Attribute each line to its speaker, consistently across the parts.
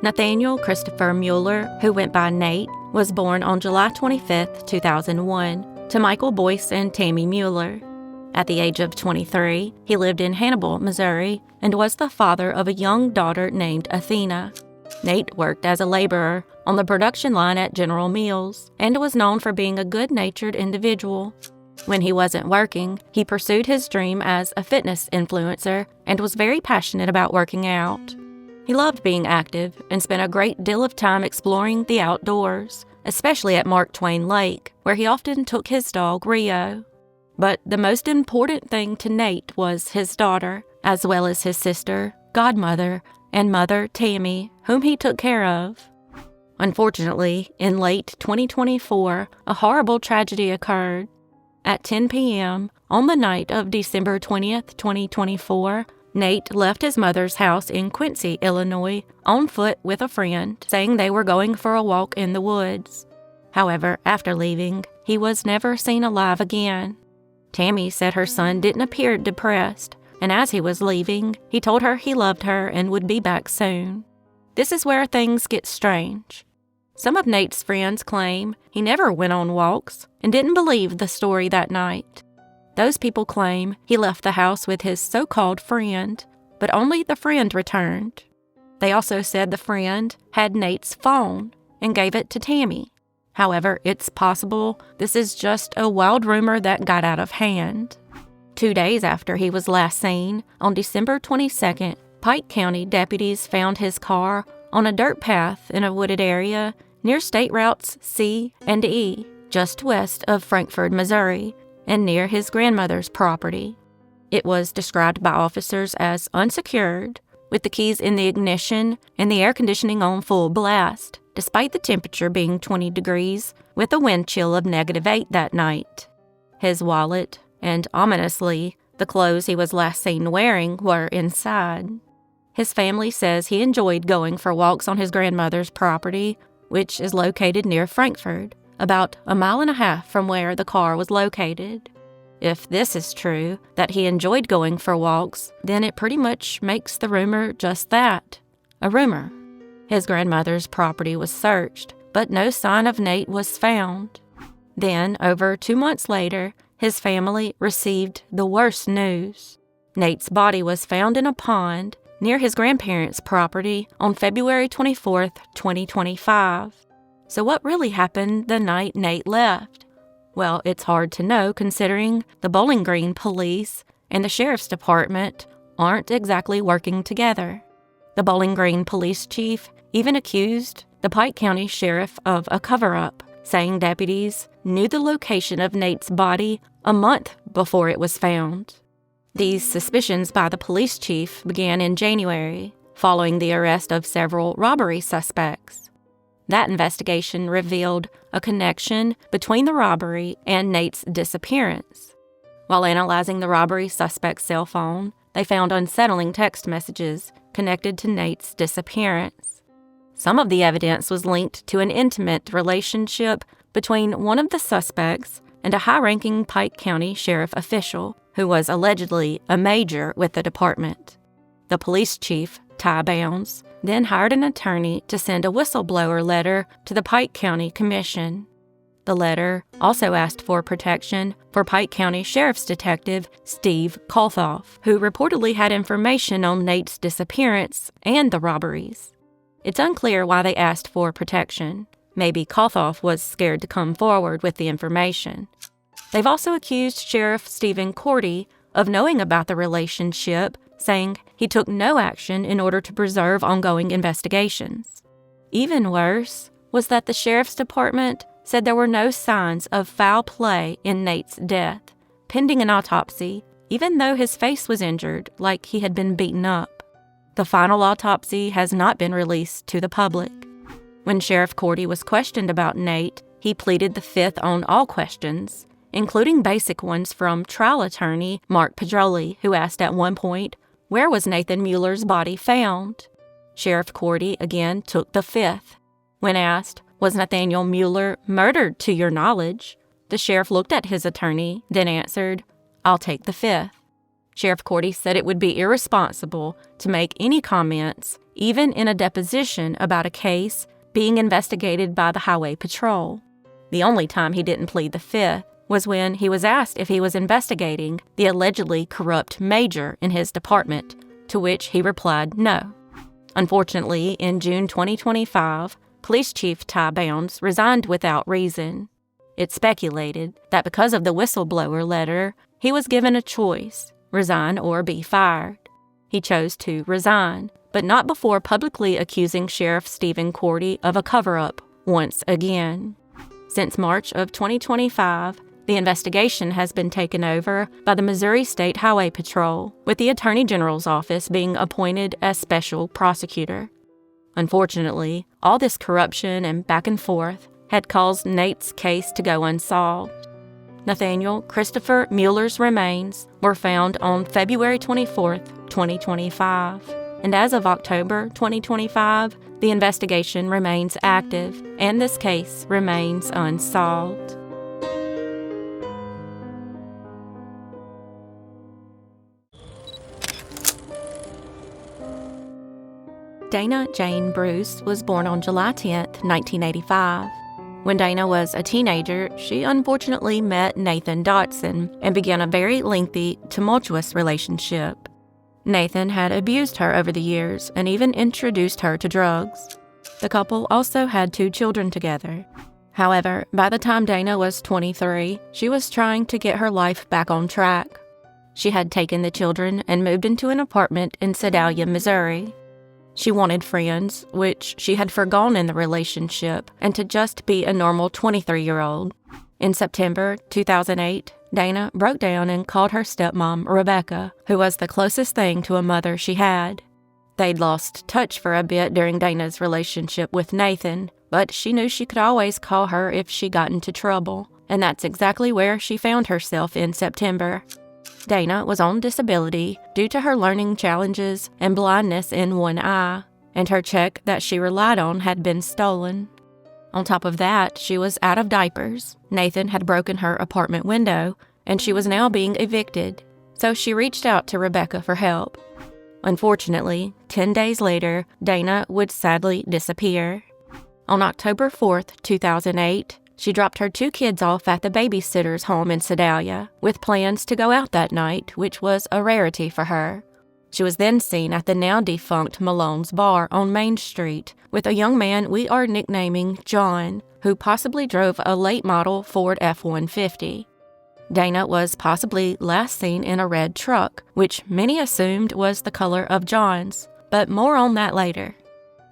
Speaker 1: Nathaniel Christopher Mueller, who went by Nate, was born on July 25, 2001, to Michael Boyce and Tammy Mueller. At the age of 23, he lived in Hannibal, Missouri, and was the father of a young daughter named Athena. Nate worked as a laborer on the production line at General Mills and was known for being a good-natured individual. When he wasn't working, he pursued his dream as a fitness influencer and was very passionate about working out. He loved being active and spent a great deal of time exploring the outdoors, especially at Mark Twain Lake, where he often took his dog Rio. But the most important thing to Nate was his daughter, as well as his sister, godmother, and mother Tammy, whom he took care of. Unfortunately, in late 2024, a horrible tragedy occurred. At 10 p.m. on the night of December 20th, 2024, Nate left his mother's house in Quincy, Illinois, on foot with a friend, saying they were going for a walk in the woods. However, after leaving, he was never seen alive again. Tammy said her son didn't appear depressed, and as he was leaving, he told her he loved her and would be back soon. This is where things get strange. Some of Nate's friends claim he never went on walks and didn't believe the story that night. Those people claim he left the house with his so-called friend, but only the friend returned. They also said the friend had Nate's phone and gave it to Tammy. However, it's possible this is just a wild rumor that got out of hand. 2 days after he was last seen, on December 22nd, Pike County deputies found his car on a dirt path in a wooded area near State Routes C and E, just west of Frankford, Missouri, and near his grandmother's property. It was described by officers as unsecured, with the keys in the ignition and the air conditioning on full blast, despite the temperature being 20 degrees, with a wind chill of -8 that night. His wallet, and ominously, the clothes he was last seen wearing, were inside. His family says he enjoyed going for walks on his grandmother's property, which is located near Frankford, about 1.5 miles from where the car was located. If this is true, that he enjoyed going for walks, then it pretty much makes the rumor just that, a rumor. His grandmother's property was searched, but no sign of Nate was found. Then, over 2 months later, his family received the worst news. Nate's body was found in a pond near his grandparents' property on February 24th, 2025. So what really happened the night Nate left? Well, it's hard to know considering the Bowling Green police and the sheriff's department aren't exactly working together. The Bowling Green police chief even accused the Pike County sheriff of a cover-up, saying deputies knew the location of Nate's body a month before it was found. These suspicions by the police chief began in January, following the arrest of several robbery suspects. That investigation revealed a connection between the robbery and Nate's disappearance. While analyzing the robbery suspect's cell phone, they found unsettling text messages connected to Nate's disappearance. Some of the evidence was linked to an intimate relationship between one of the suspects and a high-ranking Pike County sheriff official who was allegedly a major with the department. The police chief, Ty Bounds, then hired an attorney to send a whistleblower letter to the Pike County Commission. The letter also asked for protection for Pike County Sheriff's Detective Steve Kolthoff, who reportedly had information on Nate's disappearance and the robberies. It's unclear why they asked for protection. Maybe Kolthoff was scared to come forward with the information. They've also accused Sheriff Stephen Cordy of knowing about the relationship, saying he took no action in order to preserve ongoing investigations. Even worse was that the sheriff's department said there were no signs of foul play in Nate's death, pending an autopsy, even though his face was injured like he had been beaten up. The final autopsy has not been released to the public. When Sheriff Cordy was questioned about Nate, he pleaded the fifth on all questions, including basic ones from trial attorney Mark Pedroli, who asked at one point, where was Nathan Mueller's body found? Sheriff Cordy again took the fifth. When asked, was Nathaniel Mueller murdered to your knowledge? The sheriff looked at his attorney, then answered, I'll take the fifth. Sheriff Cordy said it would be irresponsible to make any comments, even in a deposition about a case being investigated by the Highway Patrol. The only time he didn't plead the Fifth was when he was asked if he was investigating the allegedly corrupt major in his department, to which he replied no. Unfortunately, in June 2025, Police Chief Ty Bounds resigned without reason. It's speculated that because of the whistleblower letter, he was given a choice, resign or be fired. He chose to resign, but not before publicly accusing Sheriff Stephen Cordy of a cover-up once again. Since March of 2025, the investigation has been taken over by the Missouri State Highway Patrol, with the Attorney General's office being appointed as special prosecutor. Unfortunately, all this corruption and back and forth had caused Nate's case to go unsolved. Nathaniel Christopher Mueller's remains were found on February 24, 2025, and as of October 2025, the investigation remains active, and this case remains unsolved. Dana Jane Bruce was born on July 10, 1985. When Dana was a teenager, she unfortunately met Nathan Dotson and began a very lengthy, tumultuous relationship. Nathan had abused her over the years and even introduced her to drugs. The couple also had 2 children together. However, by the time Dana was 23, she was trying to get her life back on track. She had taken the children and moved into an apartment in Sedalia, Missouri. She wanted friends, which she had forgone in the relationship, and to just be a normal 23-year-old. In September 2008, Dana broke down and called her stepmom, Rebecca, who was the closest thing to a mother she had. They'd lost touch for a bit during Dana's relationship with Nathan, but she knew she could always call her if she got into trouble, and that's exactly where she found herself in September. Dana was on disability due to her learning challenges and blindness in one eye, and her check that she relied on had been stolen. On top of that, she was out of diapers. Nathan had broken her apartment window, and she was now being evicted, so she reached out to Rebecca for help. Unfortunately, 10 days later, Dana would sadly disappear. On October 4th, 2008, she dropped her 2 kids off at the babysitter's home in Sedalia, with plans to go out that night, which was a rarity for her. She was then seen at the now-defunct Malone's Bar on Main Street with a young man we are nicknaming John, who possibly drove a late-model Ford F-150. Dana was possibly last seen in a red truck, which many assumed was the color of John's, but more on that later.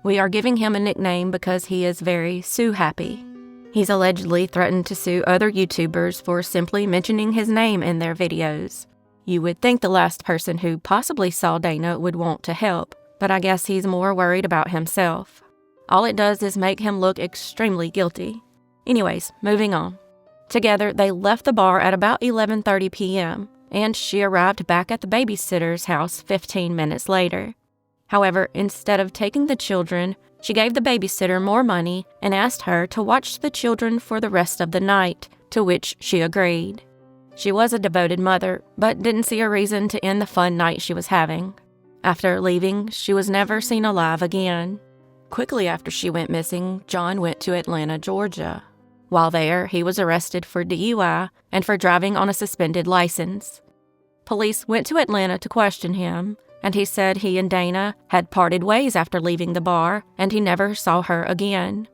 Speaker 1: We are giving him a nickname because he is very sue-happy. He's allegedly threatened to sue other YouTubers for simply mentioning his name in their videos. You would think the last person who possibly saw Dana would want to help, but I guess he's more worried about himself. All it does is make him look extremely guilty. Anyways, moving on. Together, they left the bar at about 11:30 p.m., and she arrived back at the babysitter's house 15 minutes later. However, instead of taking the children, she gave the babysitter more money and asked her to watch the children for the rest of the night, to which she agreed. She was a devoted mother, but didn't see a reason to end the fun night she was having. After leaving, she was never seen alive again. Quickly after she went missing, John went to Atlanta, Georgia. While there, he was arrested for DUI and for driving on a suspended license. Police went to Atlanta to question him, and he said he and Dana had parted ways after leaving the bar, and he never saw her again.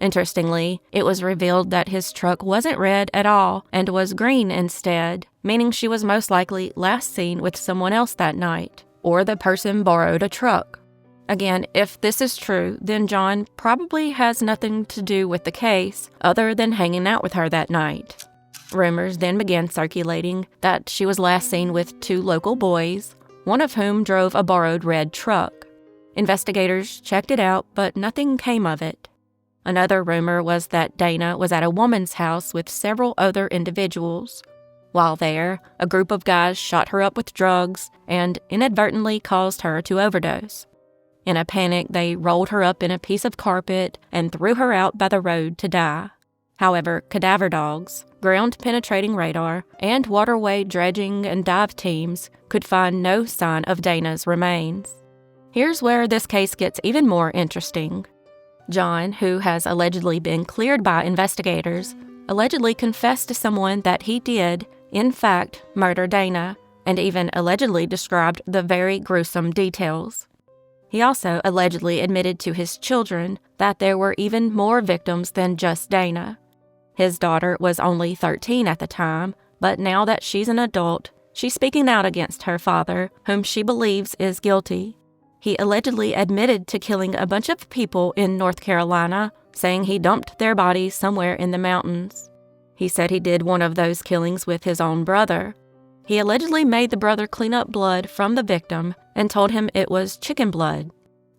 Speaker 1: Interestingly, it was revealed that his truck wasn't red at all and was green instead, meaning she was most likely last seen with someone else that night, or the person borrowed a truck. Again, if this is true, then John probably has nothing to do with the case other than hanging out with her that night. Rumors then began circulating that she was last seen with 2 local boys, one of whom drove a borrowed red truck. Investigators checked it out, but nothing came of it. Another rumor was that Dana was at a woman's house with several other individuals. While there, a group of guys shot her up with drugs and inadvertently caused her to overdose. In a panic, they rolled her up in a piece of carpet and threw her out by the road to die. However, cadaver dogs, ground-penetrating radar, and waterway dredging and dive teams could find no sign of Dana's remains. Here's where this case gets even more interesting. John, who has allegedly been cleared by investigators, allegedly confessed to someone that he did, in fact, murder Dana, and even allegedly described the very gruesome details. He also allegedly admitted to his children that there were even more victims than just Dana. His daughter was only 13 at the time, but now that she's an adult, she's speaking out against her father, whom she believes is guilty. He allegedly admitted to killing a bunch of people in North Carolina, saying he dumped their bodies somewhere in the mountains. He said he did one of those killings with his own brother. He allegedly made the brother clean up blood from the victim and told him it was chicken blood.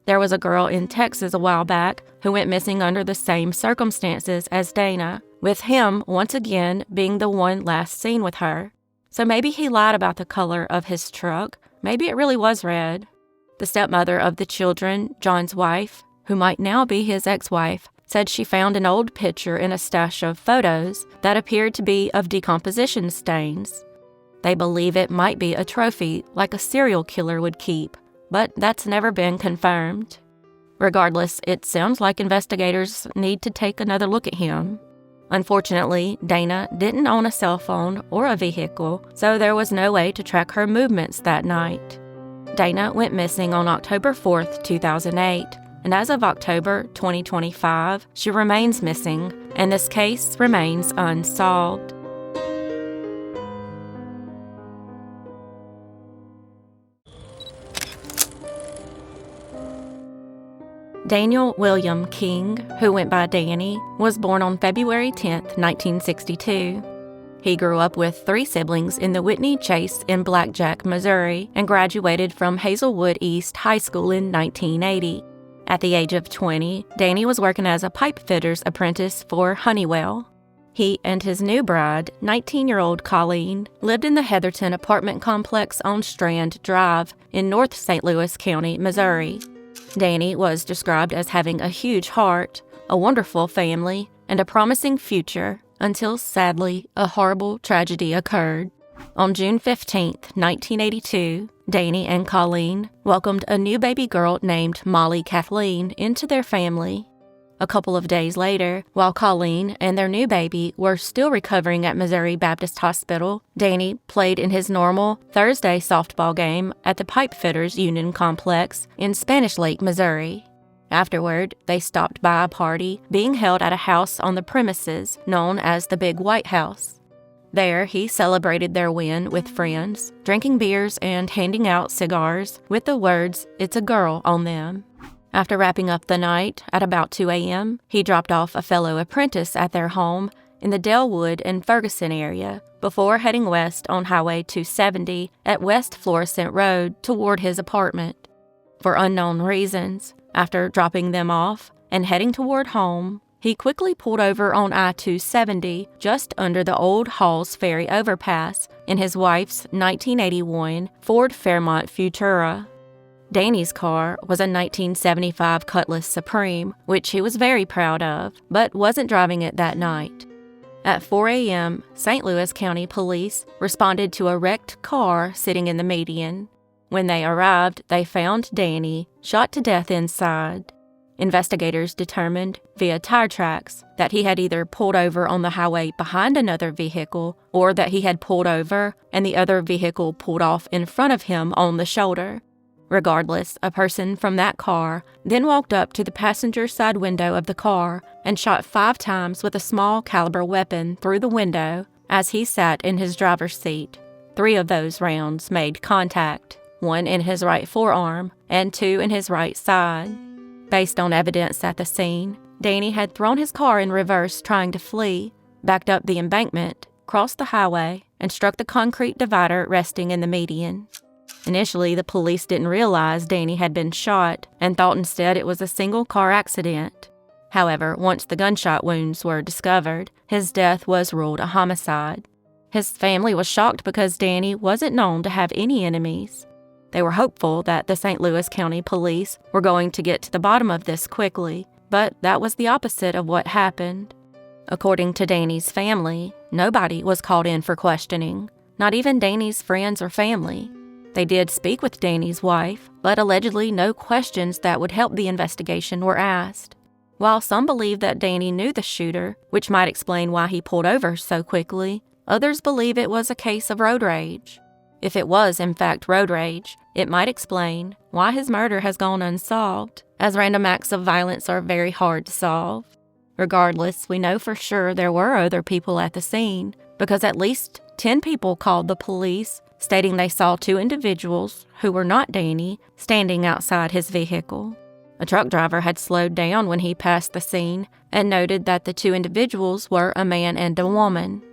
Speaker 1: There was a girl in Texas a while back who went missing under the same circumstances as Dana, with him once again being the one last seen with her. So maybe he lied about the color of his truck. Maybe it really was red. The stepmother of the children, John's wife, who might now be his ex-wife, said she found an old picture in a stash of photos that appeared to be of decomposition stains. They believe it might be a trophy like a serial killer would keep, but that's never been confirmed. Regardless, it sounds like investigators need to take another look at him. Unfortunately, Dana didn't own a cell phone or a vehicle, so there was no way to track her movements that night. Dana went missing on October 4th, 2008, and as of October 2025, she remains missing, and this case remains unsolved. Daniel William King, who went by Danny, was born on February 10, 1962. He grew up with 3 siblings in the Whitney Chase in Blackjack, Missouri, and graduated from Hazelwood East High School in 1980. At the age of 20, Danny was working as a pipefitter's apprentice for Honeywell. He and his new bride, 19-year-old Colleen, lived in the Heatherton apartment complex on Strand Drive in North St. Louis County, Missouri. Danny was described as having a huge heart, a wonderful family, and a promising future, until sadly, a horrible tragedy occurred. On June 15, 1982, Danny and Colleen welcomed a new baby girl named Molly Kathleen into their family. A couple of days later, while Colleen and their new baby were still recovering at Missouri Baptist Hospital, Danny played in his normal Thursday softball game at the Pipefitters Union Complex in Spanish Lake, Missouri. Afterward, they stopped by a party being held at a house on the premises known as the Big White House. There, he celebrated their win with friends, drinking beers and handing out cigars with the words, "It's a girl," on them. After wrapping up the night at about 2 a.m., he dropped off a fellow apprentice at their home in the Delwood and Ferguson area before heading west on Highway 270 at West Florissant Road toward his apartment. For unknown reasons, after dropping them off and heading toward home, he quickly pulled over on I-270 just under the old Halls Ferry overpass in his wife's 1981 Ford Fairmont Futura. Danny's car was a 1975 Cutlass Supreme, which he was very proud of, but wasn't driving it that night. At 4 a.m., St. Louis County Police responded to a wrecked car sitting in the median. When they arrived, they found Danny shot to death inside. Investigators determined, via tire tracks, that he had either pulled over on the highway behind another vehicle or that he had pulled over and the other vehicle pulled off in front of him on the shoulder. Regardless, a person from that car then walked up to the passenger side window of the car and shot 5 times with a small caliber weapon through the window as he sat in his driver's seat. 3 of those rounds made contact, 1 in his right forearm and 2 in his right side. Based on evidence at the scene, Danny had thrown his car in reverse trying to flee, backed up the embankment, crossed the highway, and struck the concrete divider resting in the median. Initially, the police didn't realize Danny had been shot and thought instead it was a single car accident. However, once the gunshot wounds were discovered, his death was ruled a homicide. His family was shocked because Danny wasn't known to have any enemies. They were hopeful that the St. Louis County Police were going to get to the bottom of this quickly, but that was the opposite of what happened. According to Danny's family, nobody was called in for questioning, not even Danny's friends or family. They did speak with Danny's wife, but allegedly no questions that would help the investigation were asked. While some believe that Danny knew the shooter, which might explain why he pulled over so quickly, others believe it was a case of road rage. If it was, in fact, road rage, it might explain why his murder has gone unsolved, as random acts of violence are very hard to solve. Regardless, we know for sure there were other people at the scene, because at least 10 people called the police, stating they saw 2 individuals, who were not Danny, standing outside his vehicle. A truck driver had slowed down when he passed the scene and noted that the 2 individuals were a man and a woman.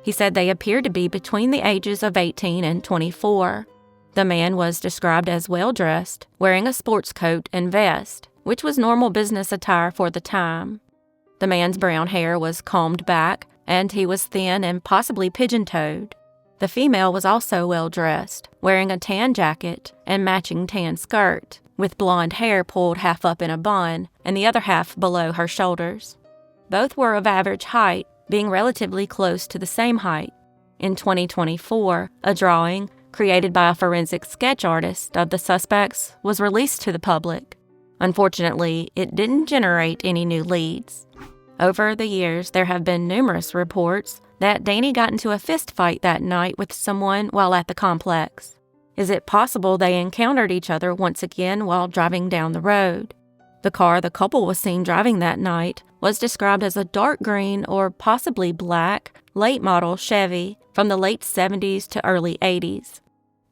Speaker 1: He said they appeared to be between the ages of 18 and 24. The man was described as well-dressed, wearing a sports coat and vest, which was normal business attire for the time. The man's brown hair was combed back, and he was thin and possibly pigeon-toed. The female was also well-dressed, wearing a tan jacket and matching tan skirt, with blonde hair pulled half up in a bun and the other half below her shoulders. Both were of average height, being relatively close to the same height. In 2024, a drawing, created by a forensic sketch artist of the suspects, was released to the public. Unfortunately, it didn't generate any new leads. Over the years, there have been numerous reports that Danny got into a fist fight that night with someone while at the complex. Is it possible they encountered each other once again while driving down the road? The car the couple was seen driving that night was described as a dark green or possibly black, late-model Chevy from the late 70s to early 80s.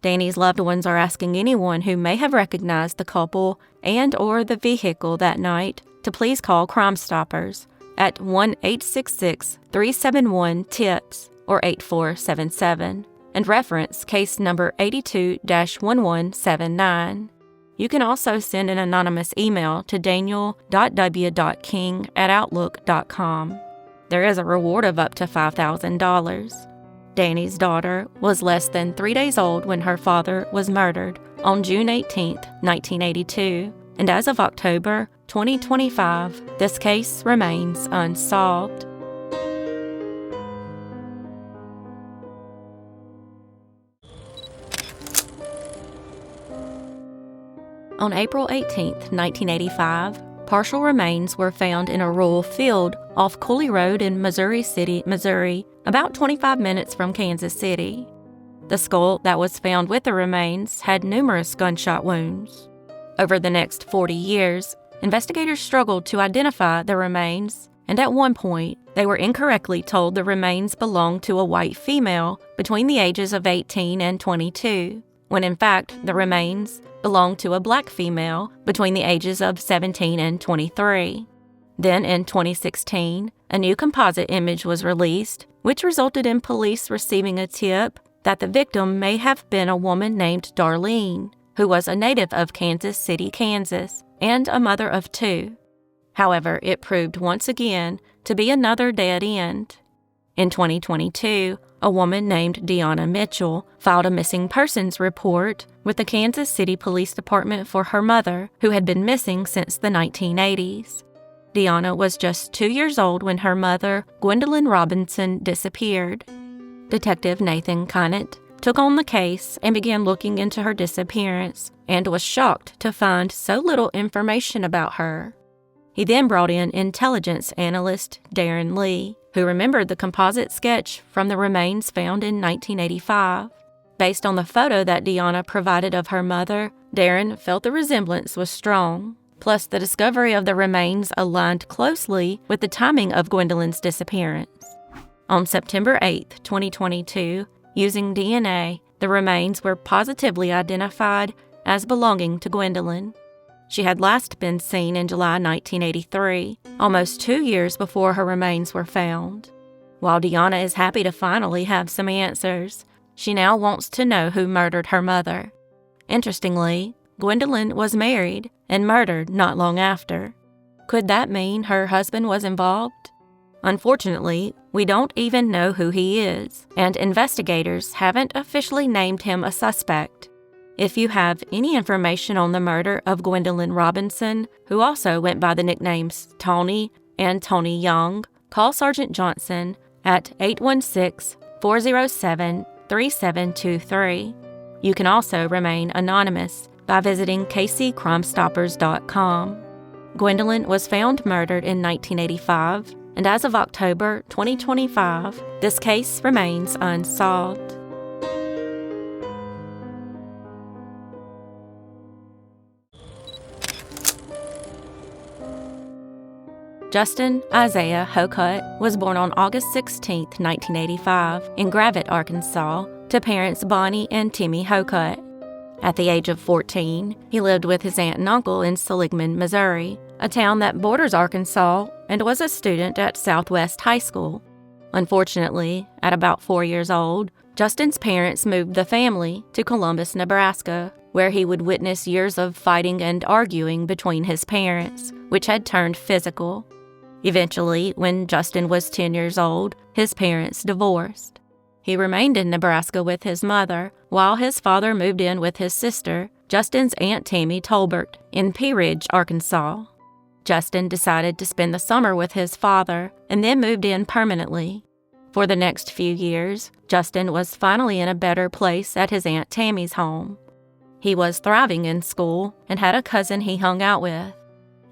Speaker 1: Danny's loved ones are asking anyone who may have recognized the couple and or the vehicle that night to please call Crime Stoppers at 1-866-371-TIPS or 8477 and reference case number 82-1179. You can also send an anonymous email to daniel.w.king@outlook.com. There is a reward of up to $5,000. Danny's daughter was less than 3 days old when her father was murdered on June 18, 1982, and as of October 2025, this case remains unsolved. On April 18, 1985, partial remains were found in a rural field off Cooley Road in Missouri City, Missouri, about 25 minutes from Kansas City. The skull that was found with the remains had numerous gunshot wounds. Over the next 40 years, investigators struggled to identify the remains, and at one point, they were incorrectly told the remains belonged to a white female between the ages of 18 and 22, when in fact the remains belonged to a black female between the ages of 17 and 23. Then in 2016, a new composite image was released, which resulted in police receiving a tip that the victim may have been a woman named Darlene, who was a native of Kansas City, Kansas, and a mother of 2. However, it proved once again to be another dead end. In 2022, a woman named Deanna Mitchell filed a missing persons report with the Kansas City Police Department for her mother, who had been missing since the 1980s. Deanna was just 2 years old when her mother, Gwendolyn Robinson, disappeared. Detective Nathan Hocutt took on the case and began looking into her disappearance and was shocked to find so little information about her. He then brought in intelligence analyst Darren Lee, who remembered the composite sketch from the remains found in 1985. Based on the photo that Deanna provided of her mother, Darren felt the resemblance was strong. Plus, the discovery of the remains aligned closely with the timing of Gwendolyn's disappearance. On September 8, 2022, using DNA, the remains were positively identified as belonging to Gwendolyn. She had last been seen in July 1983, almost 2 years before her remains were found. While Deanna is happy to finally have some answers, she now wants to know who murdered her mother. Interestingly, Gwendolyn was married and murdered not long after. Could that mean her husband was involved? Unfortunately, we don't even know who he is, and investigators haven't officially named him a suspect. If you have any information on the murder of Gwendolyn Robinson, who also went by the nicknames Tony and Tony Young, call Sergeant Johnson at 816-407-3723. You can also remain anonymous by visiting kccrimestoppers.com. Gwendolyn was found murdered in 1985, and as of October 2025, this case remains unsolved. Justin Isaiah Hocutt was born on August 16, 1985, in Gravette, Arkansas, to parents Bonnie and Timmy Hocutt. At the age of 14, he lived with his aunt and uncle in Seligman, Missouri, a town that borders Arkansas, and was a student at Southwest High School. Unfortunately, at about 4 years old, Justin's parents moved the family to Columbus, Nebraska, where he would witness years of fighting and arguing between his parents, which had turned physical. Eventually, when Justin was 10 years old, his parents divorced. He remained in Nebraska with his mother, while his father moved in with his sister, Justin's Aunt Tammy Tolbert, in Pea Ridge, Arkansas. Justin decided to spend the summer with his father and then moved in permanently. For the next few years, Justin was finally in a better place at his Aunt Tammy's home. He was thriving in school and had a cousin he hung out with.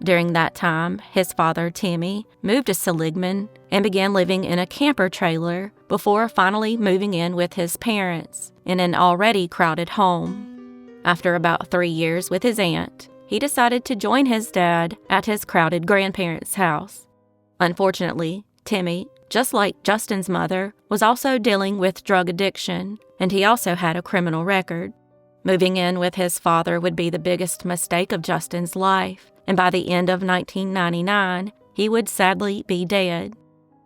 Speaker 1: During that time, his father, Timmy, moved to Seligman and began living in a camper trailer before finally moving in with his parents in an already crowded home. After about 3 years with his aunt, he decided to join his dad at his crowded grandparents' house. Unfortunately, Timmy, just like Justin's mother, was also dealing with drug addiction, and he also had a criminal record. Moving in with his father would be the biggest mistake of Justin's life, and by the end of 1999, he would sadly be dead.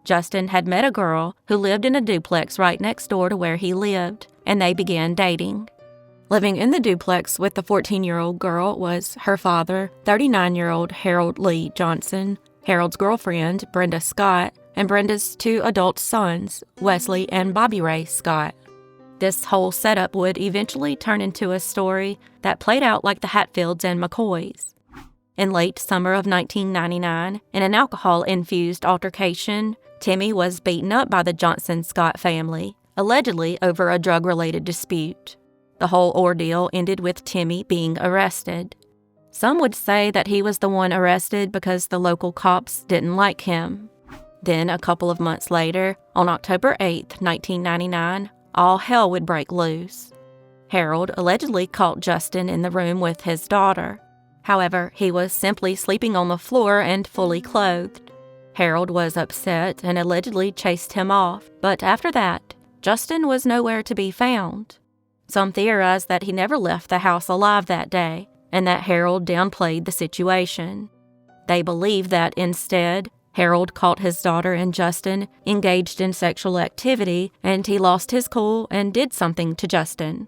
Speaker 1: Justin had met a girl who lived in a duplex right next door to where he lived, and they began dating. Living in the duplex with the 14-year-old girl was her father, 39-year-old Harold Lee Johnson, Harold's girlfriend, Brenda Scott, and Brenda's 2 adult sons, Wesley and Bobby Ray Scott. This whole setup would eventually turn into a story that played out like the Hatfields and McCoys. In late summer of 1999, in an alcohol-infused altercation, Timmy was beaten up by the Johnson-Scott family, allegedly over a drug-related dispute. The whole ordeal ended with Timmy being arrested. Some would say that he was the one arrested because the local cops didn't like him. Then, a couple of months later, on October 8, 1999, all hell would break loose. Harold allegedly caught Justin in the room with his daughter. However, he was simply sleeping on the floor and fully clothed. Harold was upset and allegedly chased him off, but after that, Justin was nowhere to be found. Some theorized that he never left the house alive that day, and that Harold downplayed the situation. They believe that instead, Harold caught his daughter and Justin engaged in sexual activity, and he lost his cool and did something to Justin.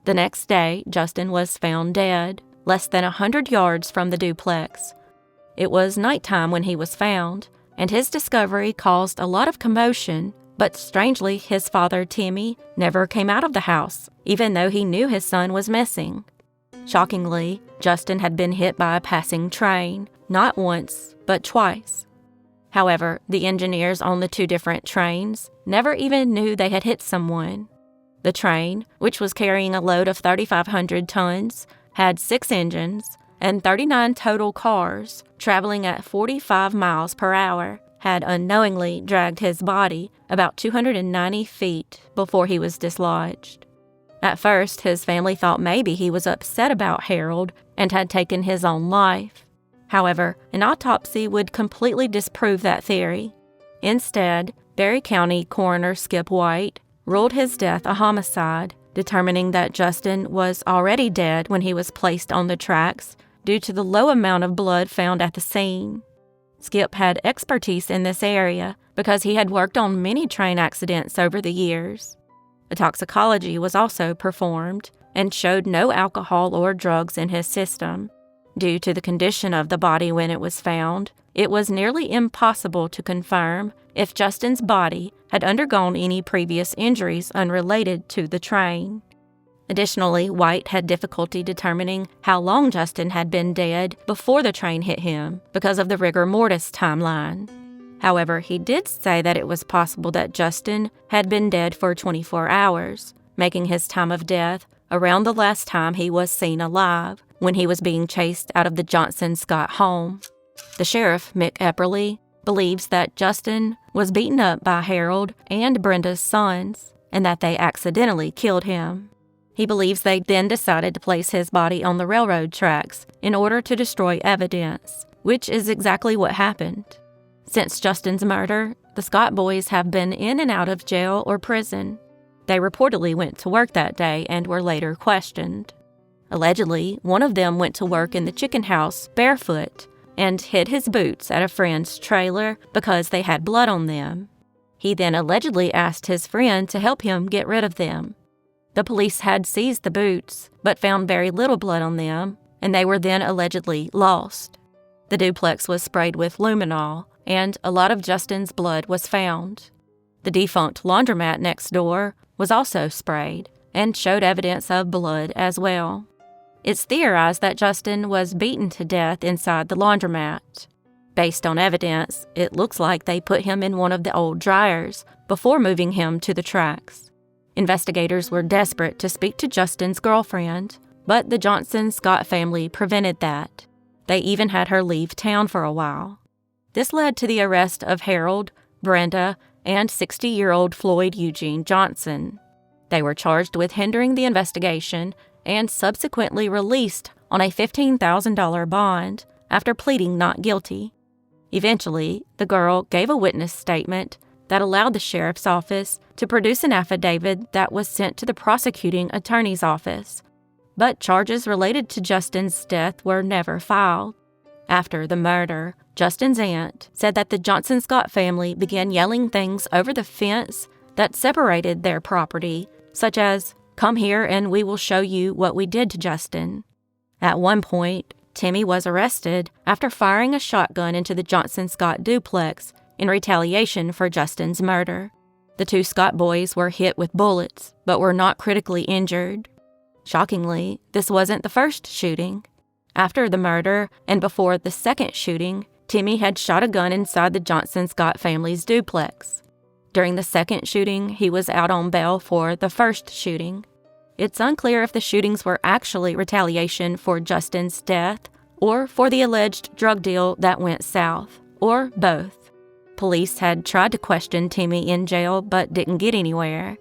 Speaker 1: The next day, Justin was found dead, less than 100 yards from the duplex. It was nighttime when he was found, and his discovery caused a lot of commotion, but strangely, his father, Timmy, never came out of the house, even though he knew his son was missing. Shockingly, Justin had been hit by a passing train, not once, but twice. However, the engineers on the 2 different trains never even knew they had hit someone. The train, which was carrying a load of 3,500 tons, had 6 engines, and 39 total cars, traveling at 45 miles per hour, had unknowingly dragged his body about 290 feet before he was dislodged. At first, his family thought maybe he was upset about Harold and had taken his own life. However, an autopsy would completely disprove that theory. Instead, Berry County Coroner Skip White ruled his death a homicide, determining that Justin was already dead when he was placed on the tracks due to the low amount of blood found at the scene. Skip had expertise in this area because he had worked on many train accidents over the years. A toxicology was also performed and showed no alcohol or drugs in his system. Due to the condition of the body when it was found, it was nearly impossible to confirm if Justin's body had undergone any previous injuries unrelated to the train. Additionally, White had difficulty determining how long Justin had been dead before the train hit him because of the rigor mortis timeline. However, he did say that it was possible that Justin had been dead for 24 hours, making his time of death around the last time he was seen alive, when he was being chased out of the Johnson-Scott home. The sheriff, Mick Epperly, believes that Justin was beaten up by Harold and Brenda's sons, and that they accidentally killed him. He believes they then decided to place his body on the railroad tracks in order to destroy evidence, which is exactly what happened. Since Justin's murder, the Scott boys have been in and out of jail or prison. They reportedly went to work that day and were later questioned. Allegedly, one of them went to work in the chicken house barefoot and hid his boots at a friend's trailer because they had blood on them. He then allegedly asked his friend to help him get rid of them. The police had seized the boots, but found very little blood on them, and they were then allegedly lost. The duplex was sprayed with luminol, and a lot of Justin's blood was found. The defunct laundromat next door was also sprayed and showed evidence of blood as well. It's theorized that Justin was beaten to death inside the laundromat. Based on evidence, it looks like they put him in one of the old dryers before moving him to the tracks. Investigators were desperate to speak to Justin's girlfriend, but the Johnson-Scott family prevented that. They even had her leave town for a while. This led to the arrest of Harold, Brenda, and 60-year-old Floyd Eugene Johnson. They were charged with hindering the investigation and subsequently released on a $15,000 bond after pleading not guilty. Eventually, the girl gave a witness statement that allowed the sheriff's office to produce an affidavit that was sent to the prosecuting attorney's office, but charges related to Justin's death were never filed. After the murder, Justin's aunt said that the Johnson-Scott family began yelling things over the fence that separated their property, such as, "Come here and we will show you what we did to Justin." At one point, Timmy was arrested after firing a shotgun into the Johnson-Scott duplex in retaliation for Justin's murder. The two Scott boys were hit with bullets, but were not critically injured. Shockingly, this wasn't the first shooting. After the murder, and before the second shooting, Timmy had shot a gun inside the Johnson-Scott family's duplex. During the second shooting, he was out on bail for the first shooting. It's unclear if the shootings were actually retaliation for Justin's death or for the alleged drug deal that went south, or both. Police had tried to question Timmy in jail but didn't get anywhere.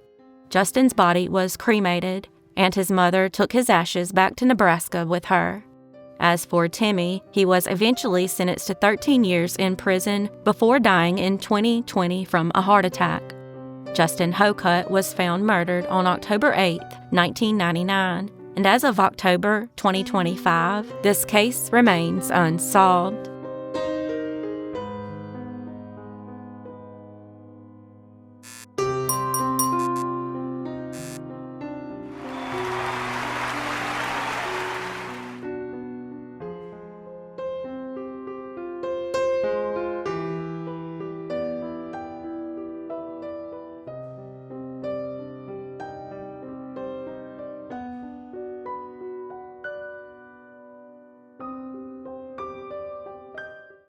Speaker 1: Justin's body was cremated, and his mother took his ashes back to Nebraska with her. As for Timmy, he was eventually sentenced to 13 years in prison before dying in 2020 from a heart attack. Justin Hocutt was found murdered on October 8, 1999, and as of October 2025, this case remains unsolved.